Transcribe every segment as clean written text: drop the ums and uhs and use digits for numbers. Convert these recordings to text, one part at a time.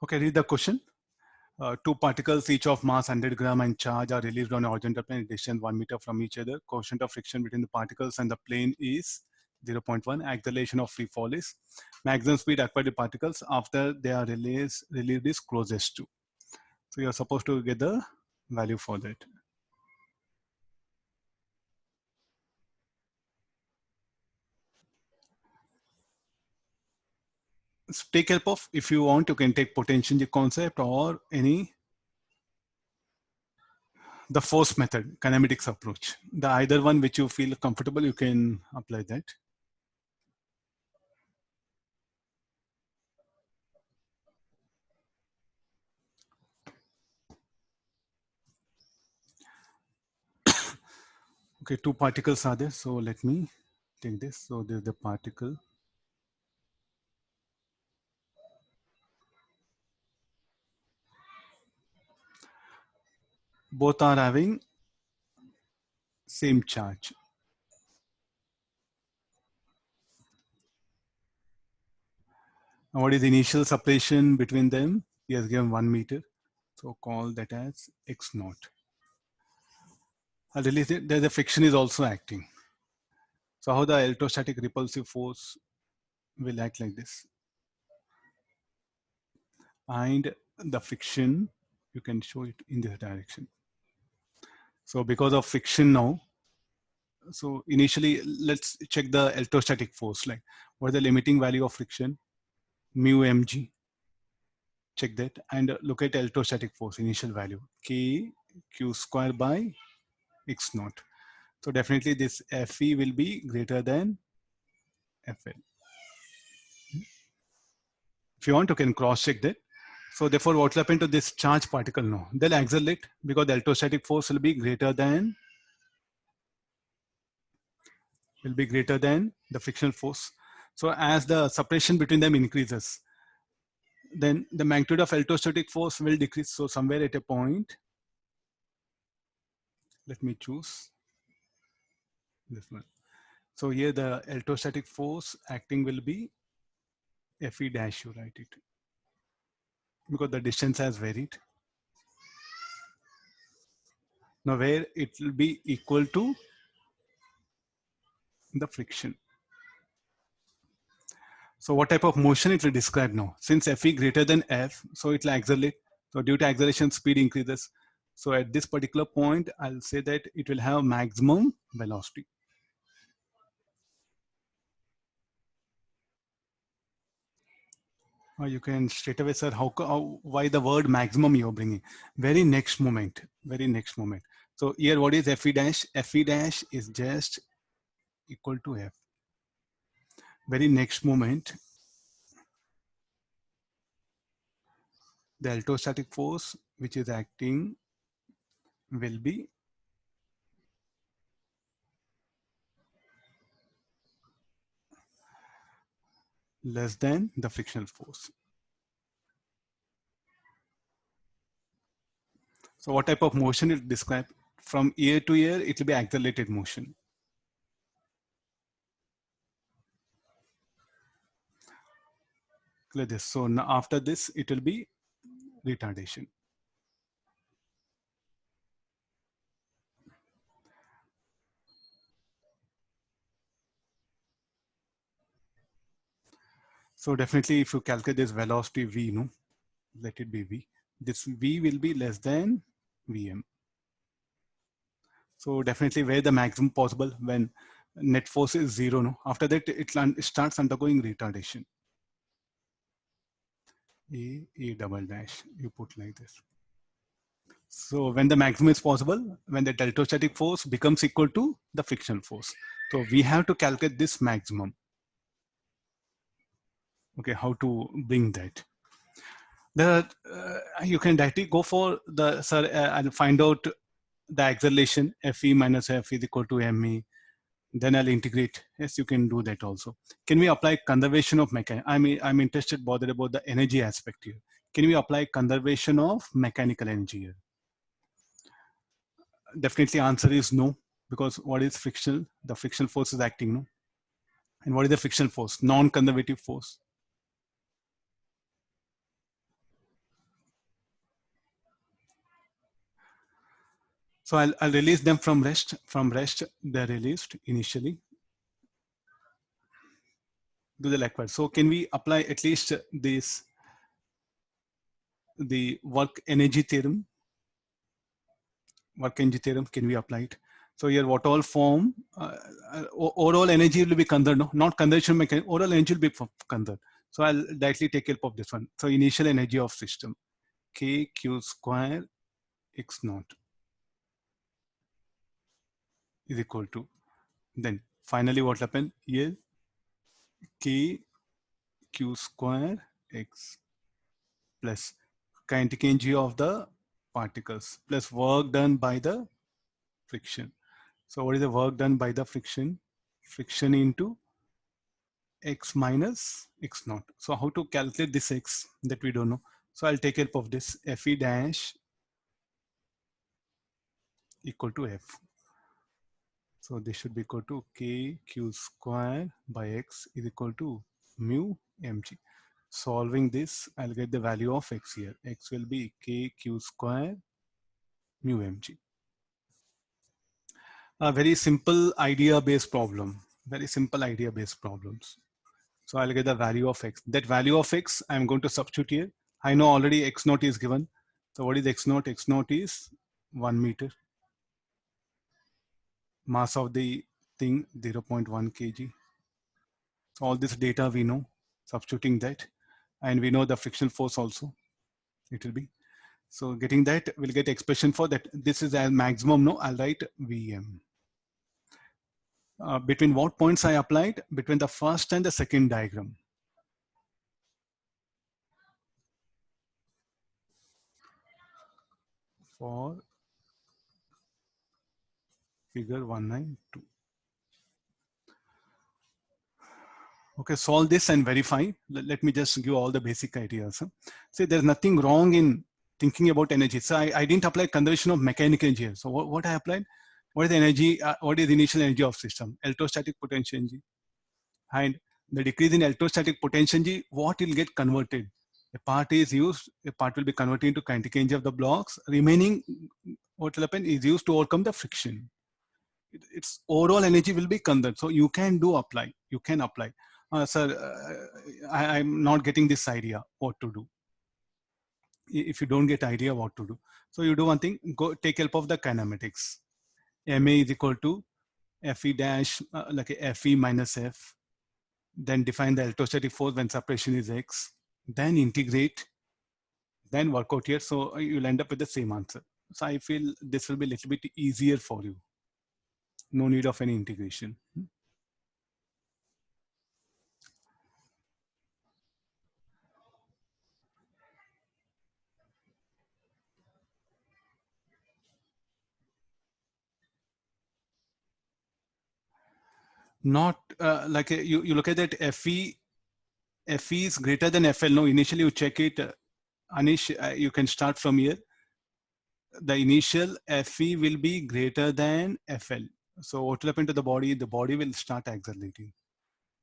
Okay, read the question. Two particles, each of mass 100 gram and charge, are released on a horizontal plane, distance 1 meter from each other. Coefficient of friction between the particles and the plane is 0.1. Acceleration of free fall is maximum speed acquired by particles after they are released is closest to. So you're supposed to get the value for that. So take help of, if you want, you can take potential concept or any the force method, kinematics approach. The either one which you feel comfortable, you can apply that. Okay, two particles are there. So let me take this. So there's the particle. Both are having same charge. Now what is the initial separation between them? He has given 1 meter. So call that as x naught. I'll release it. There the friction is also acting. So how the electrostatic repulsive force will act like this. And the friction, you can show it in this direction. So because of friction now, so initially let's check the electrostatic force, like what is the limiting value of friction? Mu mg. Check that and look at electrostatic force, initial value, K Q square by X naught. So definitely this Fe will be greater than Fl. If you want, you can cross check that. So therefore what will happen to this charged particle now? They'll accelerate because the electrostatic force will be greater than the frictional force. So as the separation between them increases, then the magnitude of electrostatic force will decrease. So somewhere at a point, let me choose this one. So here the electrostatic force acting will be Fe dash, you write it, because the distance has varied. Now where it will be equal to the friction. So what type of motion it will describe now? Since Fe greater than F, so it will accelerate. So due to acceleration, speed increases. So at this particular point, I'll say that it will have maximum velocity. Or you can straight away, sir, why the word maximum you're bringing? Very next moment. So here, what is Fe dash? Fe dash is just equal to F. Very next moment, the electrostatic force which is acting will be less than the frictional force. So what type of motion it describe? From ear to ear, it will be accelerated motion. Clear this. So now after this, it will be retardation. So definitely if you calculate this velocity V, no, let it be V. This V will be less than Vm. So definitely where the maximum possible when net force is 0, no. After that, it starts undergoing retardation. A double dash, you put like this. So when the maximum is possible, when the electrostatic force becomes equal to the frictional force. So we have to calculate this maximum. Okay, how to bring that? You can directly go for the, sir, and find out the acceleration Fe minus F is equal to ma. Then I'll integrate. Yes, you can do that also. Can we apply conservation of mechanical? I'm interested, bothered about the energy aspect here. Can we apply conservation of mechanical energy here? Definitely answer is no, because what is frictional? The frictional force is acting, no? And what is the frictional force? Non-conservative force. So I'll release them from rest. From rest, they're released initially. Do the likewise. So can we apply at least this, the work energy theorem? Work energy theorem, can we apply it? So here what all form, overall energy will be conserved, no? Not conservation mechanism, overall energy will be conserved. So I'll directly take help of this one. So initial energy of system, K Q square X naught is equal to, then finally what happened here, K Q square X plus kinetic energy of the particles plus work done by the friction. So what is the work done by the friction? Friction into x minus x naught. So how to calculate this x, that we don't know. So I'll take help of this. Fe dash equal to F. So this should be equal to K Q square by X is equal to mu mg. Solving this, I'll get the value of X here. X will be K Q square mu mg. A very simple idea-based problem. Very simple idea-based problems. So I'll get the value of X. That value of X, I'm going to substitute here. I know already X naught is given. So what is X naught? X naught is 1 meter. Mass of the thing 0.1 kg. So all this data we know, substituting that, and we know the frictional force also. It will be. So getting that, we'll get expression for that. This is a maximum, no, I'll write Vm. Between what points I applied? Between the first and the second diagram. For figure 192. Okay, solve this and verify. Let me just give all the basic ideas. See, there's nothing wrong in thinking about energy. So I didn't apply conservation of mechanical energy here. So what I applied? What is the energy? What is the initial energy of system? Electrostatic potential energy. And the decrease in electrostatic potential energy, what will get converted? A part is used, a part will be converted into kinetic energy of the blocks. Remaining, what will happen is used to overcome the friction. Its overall energy will be conserved. So you can apply. You can apply. Sir, I'm not getting this idea what to do. If you don't get idea what to do, so you do one thing, go take help of the kinematics. Ma is equal to Fe dash, like a Fe minus F. Then define the electrostatic force when separation is X. Then integrate. Then work out here. So you'll end up with the same answer. So I feel this will be a little bit easier for you. No need of any integration. Not like you look at that Fe is greater than FL. No, initially you check it. Anish, you can start from here. The initial Fe will be greater than FL. So what will happen to the body? The body will start accelerating.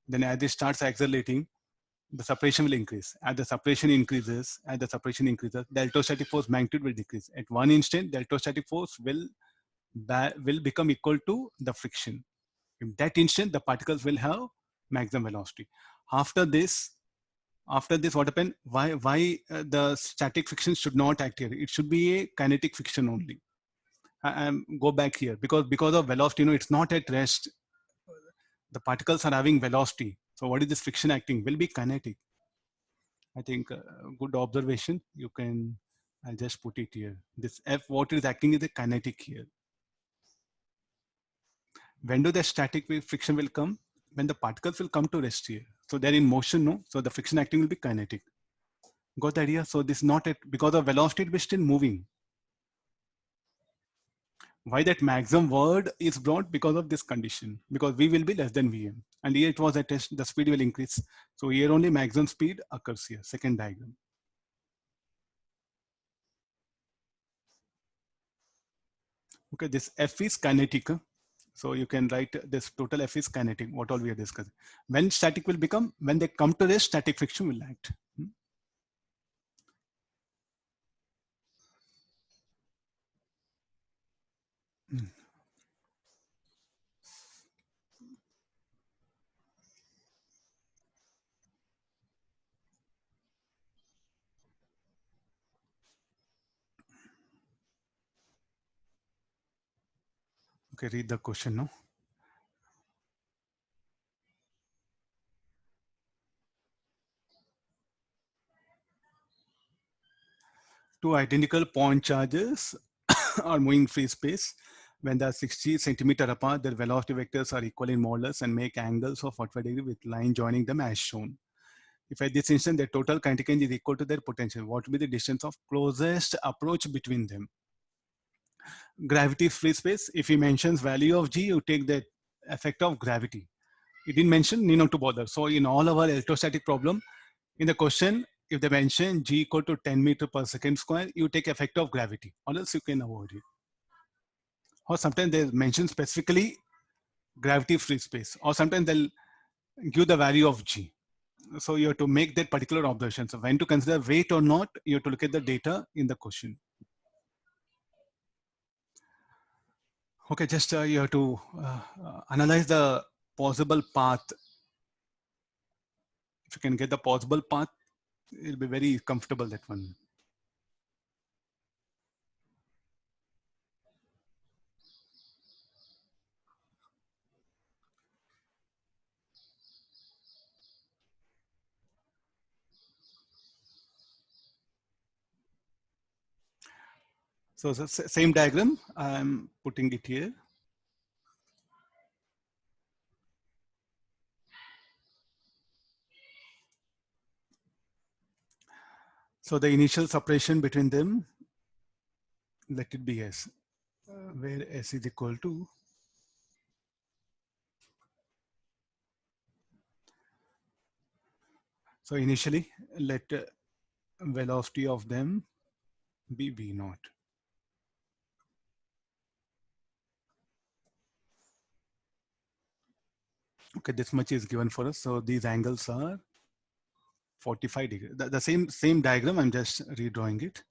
Then as it starts accelerating, the separation will increase. As the separation increases, the electrostatic force magnitude will decrease. At one instant, the electrostatic force will become equal to the friction. In that instant, the particles will have maximum velocity. After this, what happened? Why the static friction should not act here? It should be a kinetic friction only. Go back here because of velocity. It's not at rest. The particles are having velocity. So what is this friction acting? Will be kinetic. I think good observation. You can. I'll just put it here. This F, what is acting is a kinetic here. When do the static friction will come? When the particles will come to rest here. So they're in motion, no? So the friction acting will be kinetic. Got the idea? So this is not because of velocity, it will be still moving. Why that maximum word is brought? Because of this condition. Because V will be less than Vm. And here it was a test, the speed will increase. So here only maximum speed occurs here, second diagram. Okay, this F is kinetic. So you can write this total F is kinetic, what all we are discussing. When static will become, when they come to rest, static friction will act. Okay, read the question now. Two identical point charges are moving free space. When they are 60 centimeter apart, their velocity vectors are equal in modulus and make angles of 45 degrees with line joining them as shown. If at this instant their total kinetic energy is equal to their potential, what will be the distance of closest approach between them? Gravity free space. If he mentions value of g, you take the effect of gravity. He didn't mention, need not to bother. So in all our electrostatic problem, in the question, if they mention g equal to 10 meter per second square, you take effect of gravity, or else you can avoid it. Or sometimes they mention specifically gravity free space, or sometimes they'll give the value of g. So you have to make that particular observation. So when to consider weight or not, you have to look at the data in the question. Okay, just you have to analyze the possible path. If you can get the possible path, it'll be very comfortable, that one. So the same diagram, I'm putting it here. So the initial separation between them, let it be S, where S is equal to, so initially let velocity of them be V naught. Okay, this much is given for us. So these angles are 45 degrees. The same diagram, I'm just redrawing it.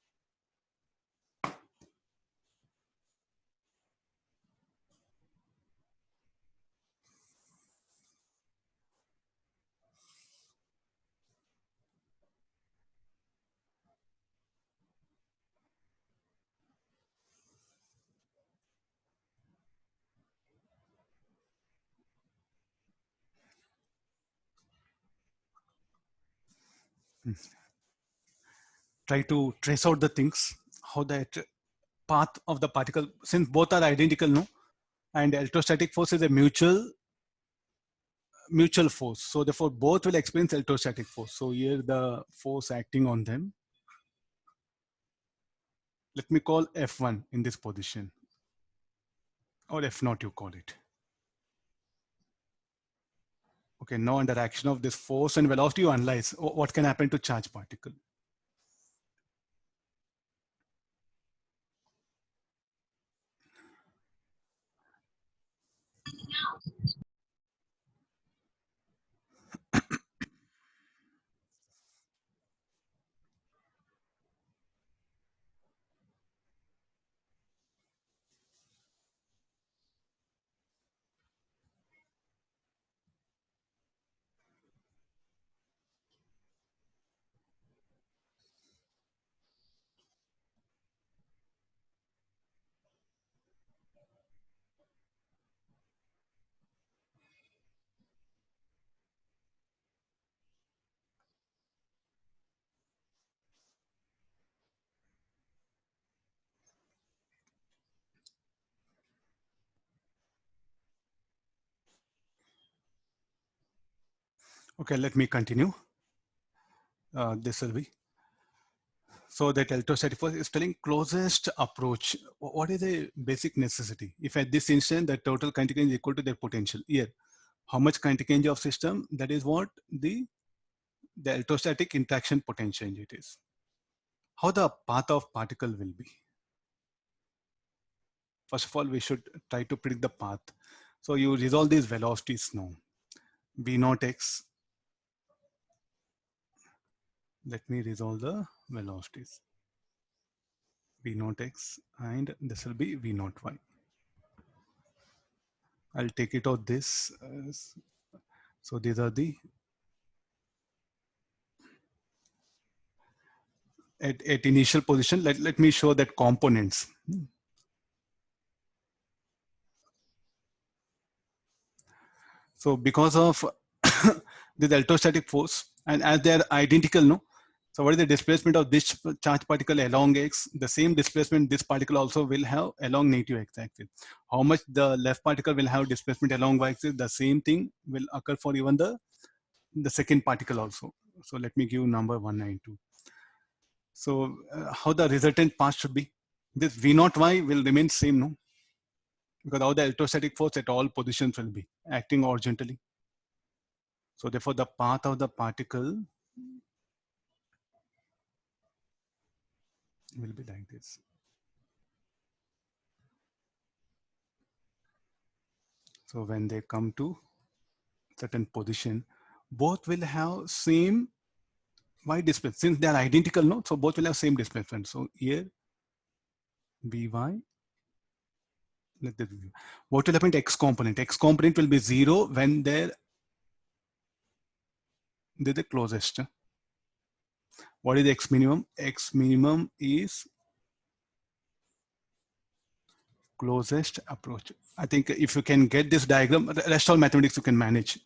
Try to trace out the things, how that path of the particle, since both are identical, no? And electrostatic force is a mutual force. So therefore both will experience electrostatic force. So here the force acting on them, let me call F1 in this position, or F0 you call it. Okay, now under action of this force and velocity, you analyze what can happen to charge particle. Okay, let me continue. This will be. So that electrostatic force is telling closest approach. What is the basic necessity? If at this instant the total kinetic energy is equal to their potential, here, how much kinetic energy of system? That is what the electrostatic interaction potential it is. How the path of particle will be? First of all, we should try to predict the path. So you resolve these velocities now. V naught x. Let me resolve the velocities. V naught x, and this will be V naught y. I'll take it out this. So these are the at initial position. Let me show that components. So because of this electrostatic force, and as they are identical, no. So what is the displacement of this charge particle along x? The same displacement this particle also will have along negative x-axis. How much the left particle will have displacement along y-axis? The same thing will occur for even the second particle also. So let me give number 192. So how the resultant path should be? This V naught y will remain same, no? Because how the electrostatic force at all positions will be acting horizontally. So therefore the path of the particle will be like this. So when they come to certain position, both will have same y displacement. Since they are identical, no? So both will have same displacement. So here Vy, let this be. What will happen to x component? X component will be 0 when they're the closest. What is the x minimum? X minimum is closest approach. I think if you can get this diagram, the rest all mathematics you can manage.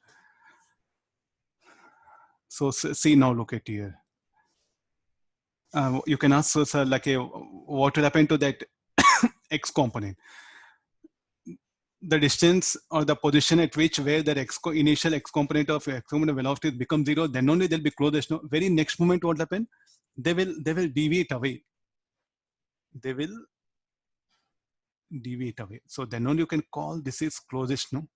So see now, look at here. You can ask sir, like what will happen to that x component? The distance or the position at which where that initial x component of x component velocity becomes 0, then only they'll be closest. No, very next moment what will happen? They will deviate away. They will deviate away. So then only you can call this is closest. No.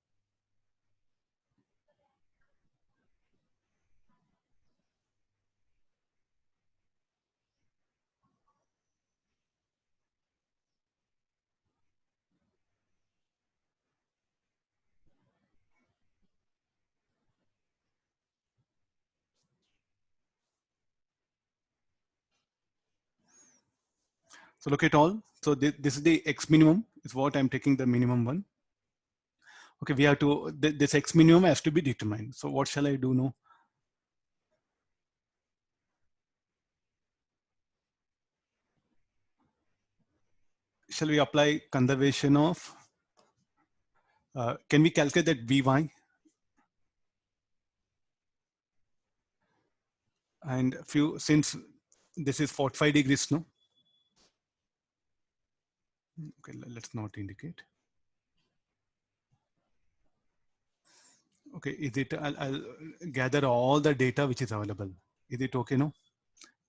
So look at all. So this is the x minimum is what I'm taking the minimum one. Okay, we have to, this x minimum has to be determined. So what shall I do now? Shall we apply conservation of, can we calculate that Vy? And since this is 45 degrees, no? Okay, let's not indicate. Okay, is it, I'll gather all the data which is available. Is it okay, no?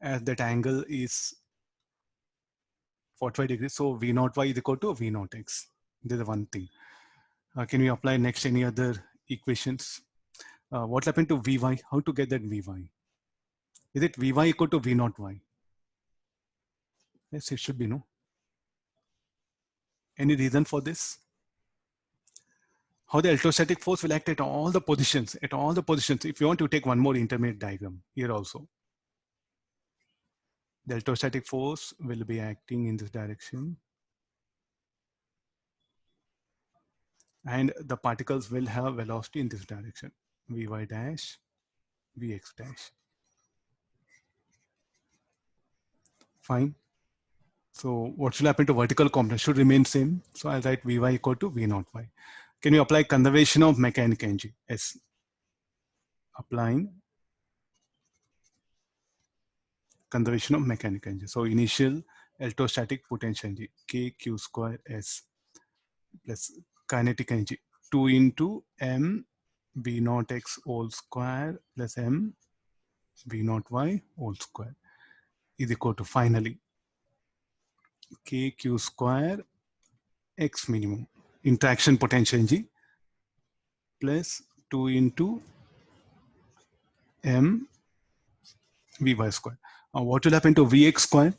As that angle is 45 degrees, so V naught Y is equal to V naught X. This is one thing. Can we apply next any other equations? What happened to Vy? How to get that Vy? Is it Vy equal to V naught Y? Yes, it should be, no? Any reason for this? How the electrostatic force will act at all the positions, If you want to take one more intermediate diagram here also. The electrostatic force will be acting in this direction. And the particles will have velocity in this direction. Vy dash, Vx dash. Fine. So what should happen to vertical component? Should remain same. So I'll write Vy equal to V naught Y. Can you apply conservation of mechanical energy? Yes. Applying conservation of mechanical energy. So initial electrostatic potential energy, K Q square S plus kinetic energy, 2 into M V naught X whole square plus M V naught Y whole square is equal to finally K Q square X minimum interaction potential energy plus 2 into M Vy square. What will happen to Vx square?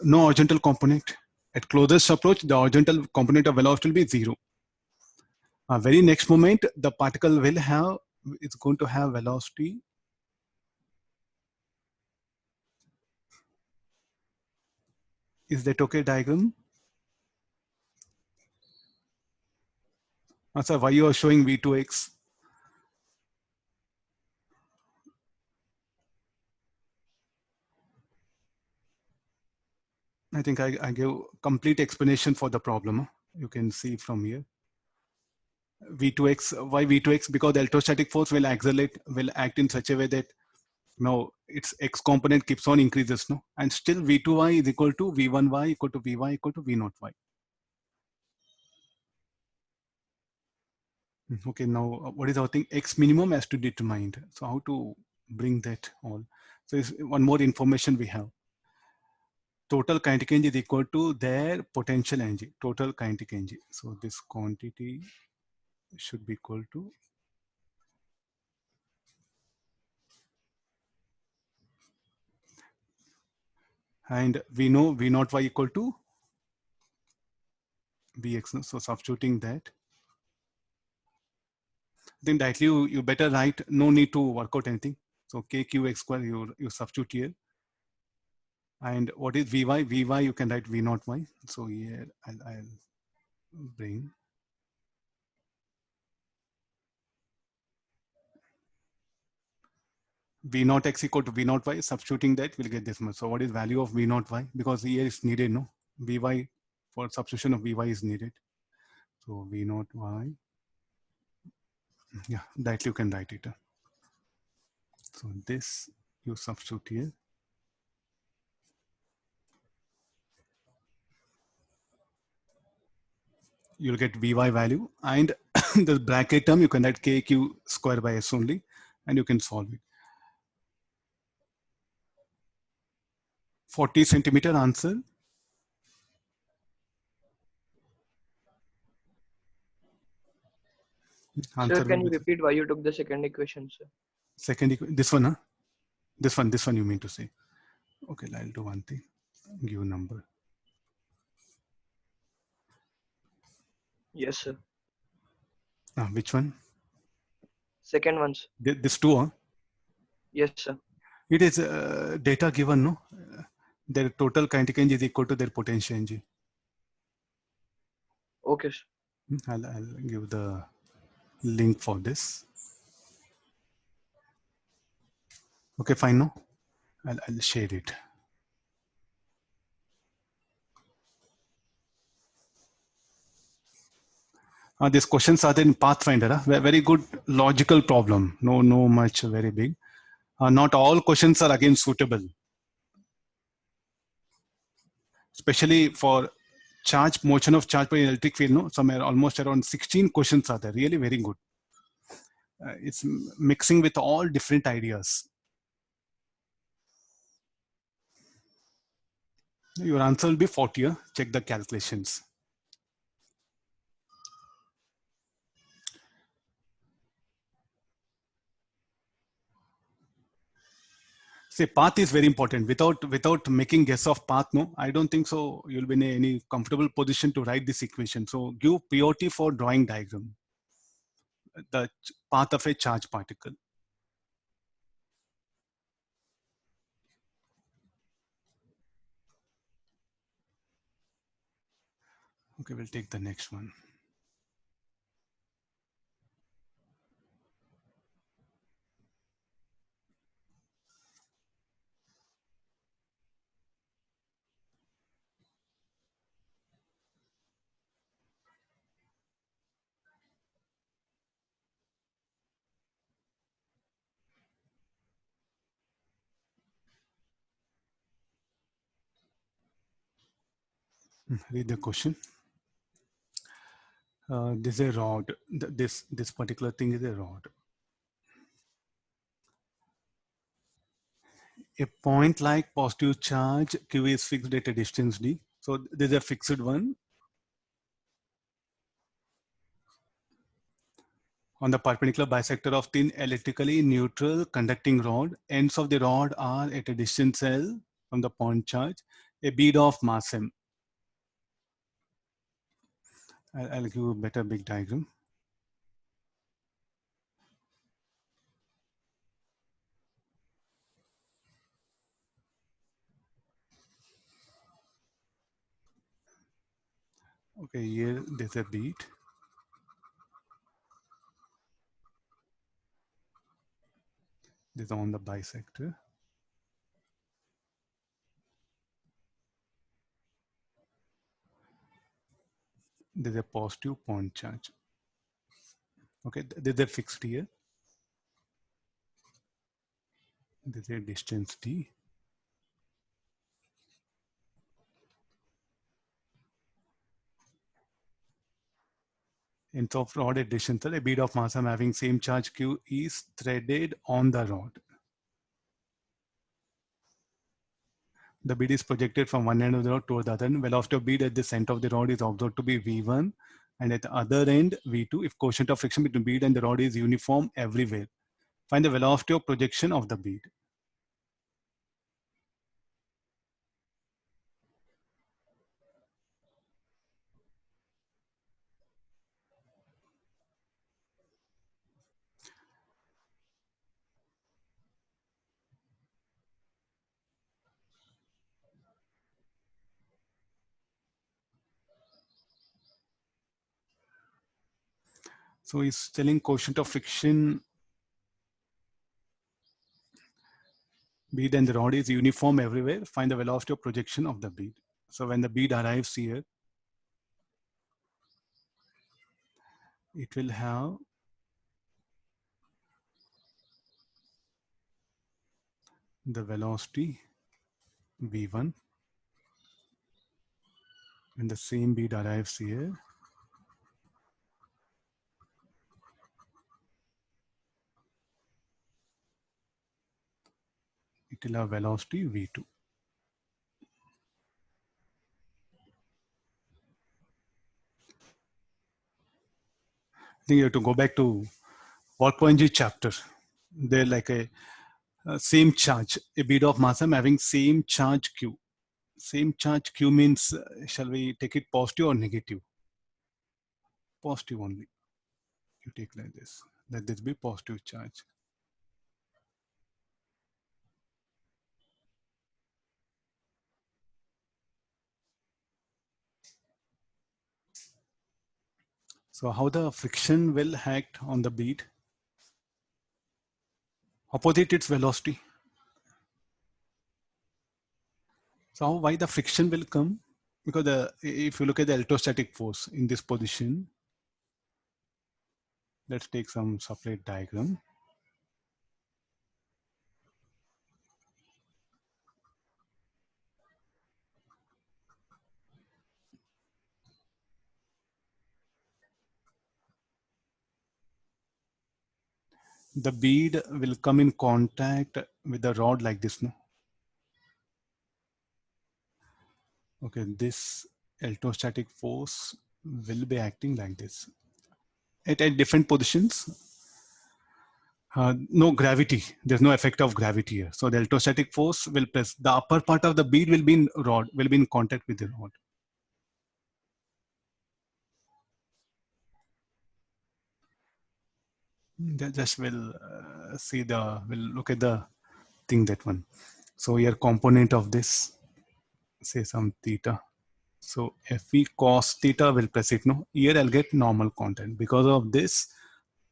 No horizontal component. At closest approach, the horizontal component of velocity will be 0. Very next moment, the particle will have, it's going to have velocity. Is that okay diagram? Sir, why you are showing V2x? I think I gave complete explanation for the problem. You can see from here. V2x. Why V2x? Because the electrostatic force will act in such a way that now its x component keeps on increases, no, and still V2y is equal to V1y equal to Vy equal to V0y. Okay, now what is our thing? X minimum has to be determined. So how to bring that all? So it's one more information we have. Total kinetic energy is equal to their potential energy, total kinetic energy. So this quantity should be equal to, and we know V naught y equal to Vx. No? So substituting that, then directly you better write, no need to work out anything. So kqx square, you substitute here. And what is Vy? Vy, you can write V naught y. So here I'll bring V naught x equal to V naught y. Substituting that, we'll get this much. So what is value of V naught y? Because here is needed, no? Vy, for substitution of Vy is needed. So V naught y, yeah, directly you can write it. So this you substitute here. You'll get Vy value, and the bracket term you can write kq square by s only, and you can solve it. 40 centimeter answer. Sir, Answer can will you be repeat why you took the second equation, sir? second, this one, huh? This one you mean to say. Okay, I'll do one thing, give a number. Yes, sir. Which one? Second one, sir. This two, huh? Yes, sir. It is data given, no? Their total kinetic energy is equal to their potential energy. Okay, sir. I'll give the link for this. Okay, fine, no? I'll share it. These questions are in Pathfinder. Very good logical problem. No much very big. Not all questions are again suitable. Especially for charge, motion of charge by electric field, no? Somewhere almost around 16 questions are there. Really very good. It's mixing with all different ideas. Your answer will be 40. Check the calculations. See, path is very important. Without making guess of path, no, I don't think so. You'll be in any comfortable position to write this equation. So give POT for drawing diagram. The path of a charge particle. Okay, we'll take the next one. Read the question. This is a rod. This particular thing is a rod. A point like positive charge Q is fixed at a distance d. So this is a fixed one. On the perpendicular bisector of thin electrically neutral conducting rod, ends of the rod are at a distance L from the point charge, a bead of mass m. I'll give a better big diagram. Okay, here there's a bead. This is on the bisector. There's a positive point charge. Okay, they're fixed here. This is a distance d. Length of rod at distance, a bead of mass having same charge q is threaded on the rod. The bead is projected from one end of the rod toward the other end. Velocity of bead at the center of the rod is observed to be V1, and at the other end V2 if coefficient of friction between bead and the rod is uniform everywhere. Find the velocity of projection of the bead. So he's telling coefficient of friction bead and the rod is uniform everywhere. Find the velocity of projection of the bead. So when the bead arrives here, it will have the velocity V1. When the same bead arrives here, it will have velocity V2. I think you have to go back to work point G chapter. They're like a same charge, a bead of mass having same charge Q. Same charge Q means, shall we take it positive or negative? Positive only. You take like this. Let this be positive charge. So how the friction will act on the bead? Opposite its velocity. So why the friction will come? Because if you look at the electrostatic force in this position, let's take some separate diagram. The bead will come in contact with the rod like this, no? Okay, this electrostatic force will be acting like this. At different positions, no gravity. There's no effect of gravity here. So the electrostatic force will press. The upper part of the bead will be in rod, will be in contact with the rod. Just will see the, we'll look at the thing, that one. So here component of this, say some theta. So Fe cos theta will press it, no? Here I'll get normal content. Because of this,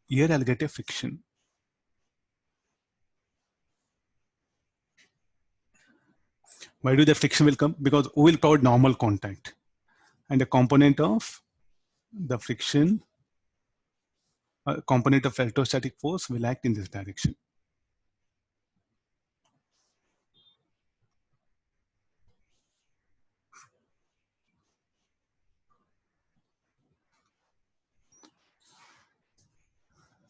here I'll get a friction. Why do the friction will come? Because we will provide normal contact. And a component of the friction, a component of electrostatic force will act in this direction.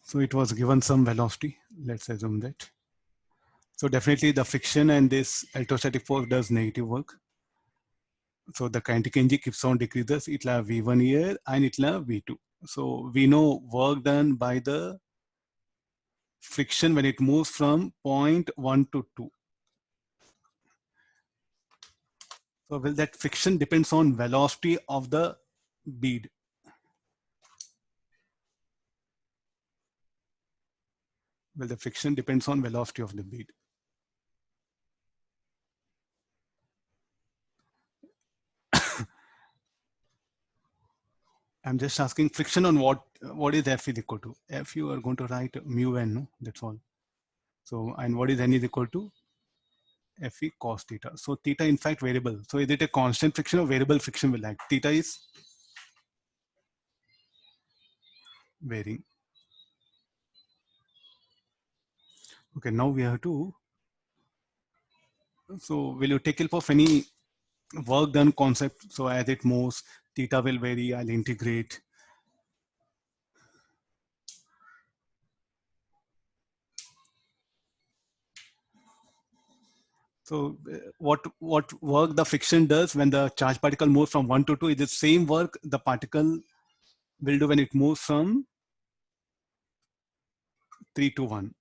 So it was given some velocity. Let's assume that. So definitely the friction and this electrostatic force does negative work. So the kinetic energy keeps on decreases. It'll have V1 here and it'll have V2. So we know work done by the friction when it moves from point 1 to 2. So well, that friction depends on velocity of the bead. Well, the friction depends on velocity of the bead. I'm just asking friction on what is F is equal to? F you are going to write mu n, no? That's all. So, and what is n is equal to? Fe cos theta. So theta in fact variable. So is it a constant friction or variable friction will act? Theta is varying. Okay, now we have to, so will you take help of any work done concept? So as it moves, theta will vary, I'll integrate. So what work the friction does when the charge particle moves from 1 to 2 is the same work the particle will do when it moves from 3 to 1.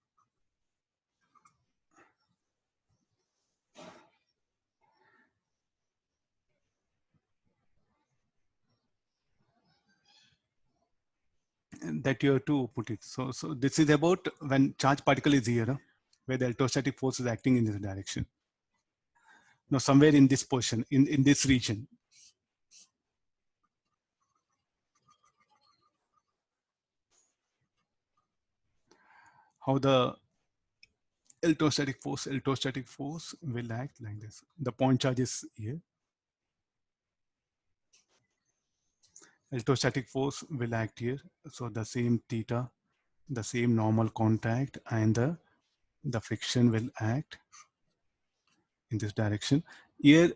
And that you have to put it. So this is about when charge particle is here, where the electrostatic force is acting in this direction. Now somewhere in this portion, in this region. How the electrostatic force will act like this. The point charge is here. Electrostatic force will act here. So the same theta, the same normal contact, and the friction will act in this direction. Here,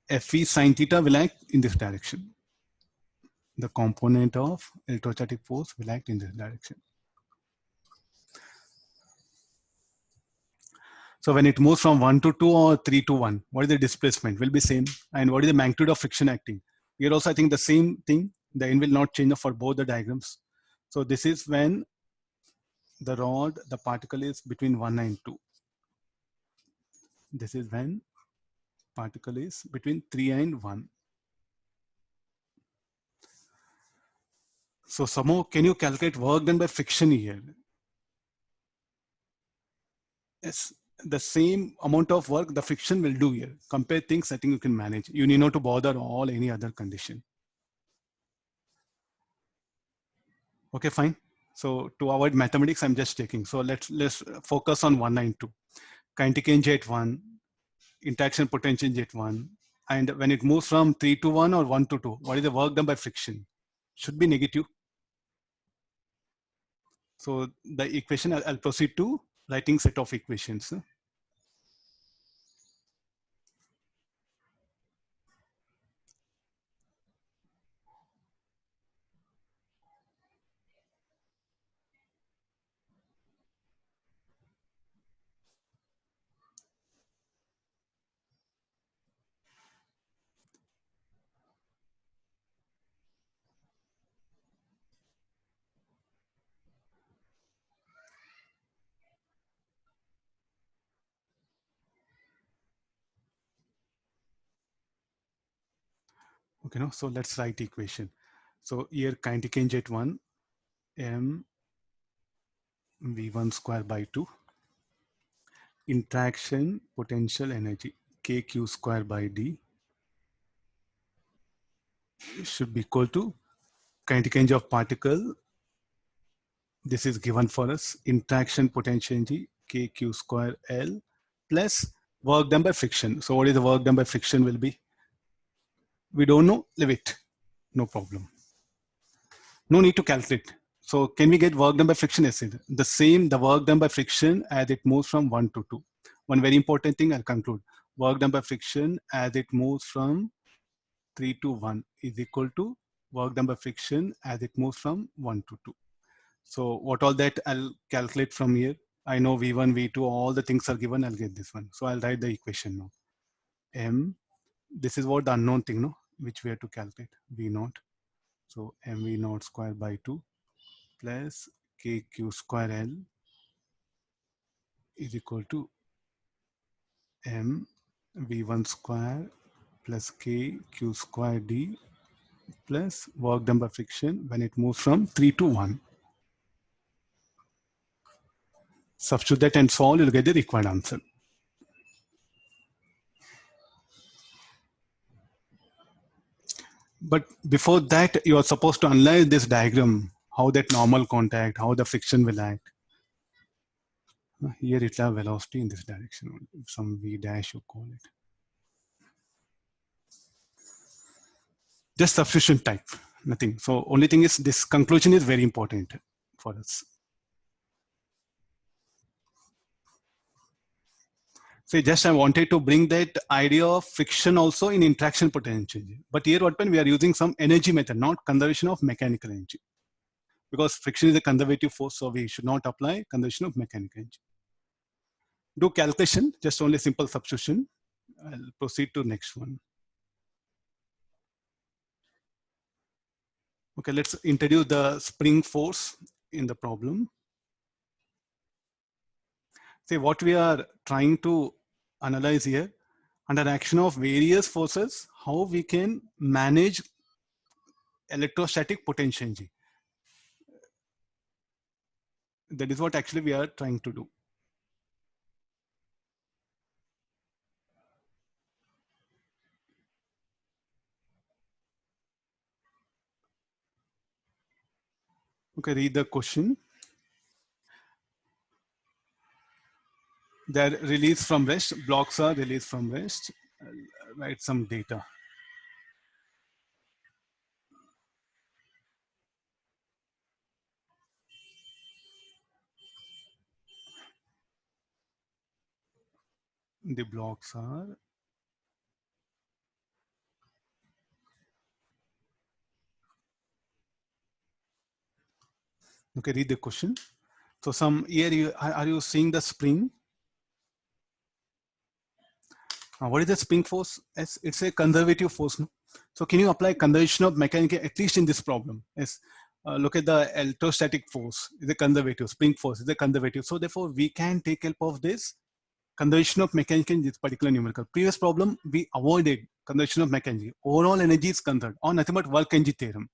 Fe sine theta will act in this direction. The component of electrostatic force will act in this direction. So when it moves from 1 to 2 or 3 to 1, what is the displacement? Will be same. And what is the magnitude of friction acting? Here also, I think the same thing. The n will not change for both the diagrams. So this is when the rod, the particle is between 1 and 2. This is when particle is between 3 and 1. So somehow, can you calculate work done by friction here? Yes, the same amount of work the friction will do here. Compare things, I think you can manage. You need not to bother all any other condition. Okay, fine. So to avoid mathematics, I'm just taking. So let's focus on 192. Kinetic energy at 1, interaction potential at 1. And when it moves from 3 to 1 or 1 to 2, what is the work done by friction? Should be negative. So the equation, I'll proceed to writing set of equations. Okay, no? So let's write equation. So here kinetic energy at 1, m v1 square by 2. Interaction potential energy kq square by d should be equal to kinetic energy of particle. This is given for us. Interaction potential energy kq square L plus work done by friction. So what is the work done by friction will be? We don't know, leave it. No problem. No need to calculate. So can we get work done by friction? Yes, the same, the work done by friction as it moves from 1 to 2. One very important thing I'll conclude. Work done by friction as it moves from 3 to 1 is equal to work done by friction as it moves from 1 to 2. So what all that I'll calculate from here. I know V1, V2, all the things are given, I'll get this one. So I'll write the equation now. M, this is what the unknown thing, no, which we have to calculate, V naught. So mv naught square by 2 plus kq square L is equal to m v1 square plus kq square d plus work done by friction when it moves from 3 to 1. Substitute that and solve, you'll get the required answer. But before that, you are supposed to analyze this diagram, how that normal contact, how the friction will act. Here it will have velocity in this direction, some v dash you call it. Just substitution type, nothing. So only thing is this conclusion is very important for us. So just I wanted to bring that idea of friction also in interaction potential. But here what when we are using some energy method, not conservation of mechanical energy. Because friction is a conservative force, so we should not apply conservation of mechanical energy. Do calculation, just only simple substitution. I'll proceed to next one. Okay, let's introduce the spring force in the problem. See what we are trying to analyze here, under action of various forces, how we can manage electrostatic potential energy. That is what actually we are trying to do. Okay, read the question. They're released from rest. Blocks are released from rest. Write some data. The blocks are okay. Read the question. So some here you are you seeing the spring? What is the spring force? It's a conservative force. No? So can you apply conservation of mechanical at least in this problem? Yes. Look at the electrostatic force. Is a conservative. Spring force is a conservative. So therefore we can take help of this conservation of mechanical in this particular numerical. Previous problem we avoided conservation of mechanical. Overall energy is conserved or nothing but work energy theorem.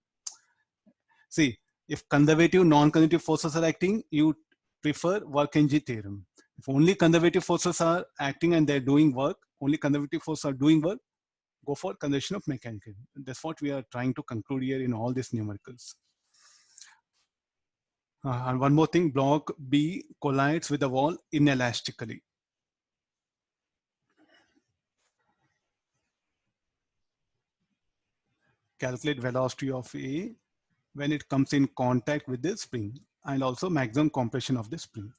See, if conservative, non-conservative forces are acting, you prefer work energy theorem. If only conservative forces are acting and they're doing work, only conservative forces are doing work, go for conservation of mechanical. That's what we are trying to conclude here in all these numericals. And one more thing, block B collides with the wall inelastically. Calculate velocity of A when it comes in contact with the spring and also maximum compression of the spring.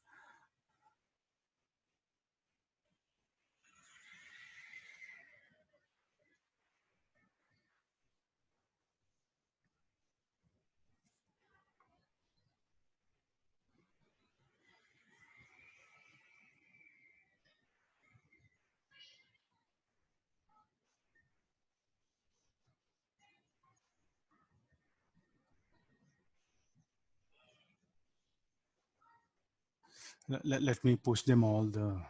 Let me push them all the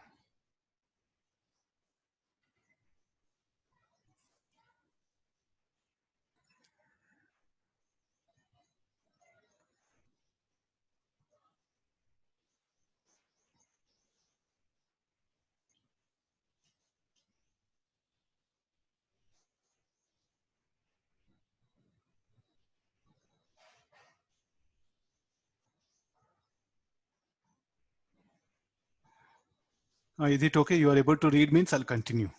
is it okay? You are able to read means I'll continue.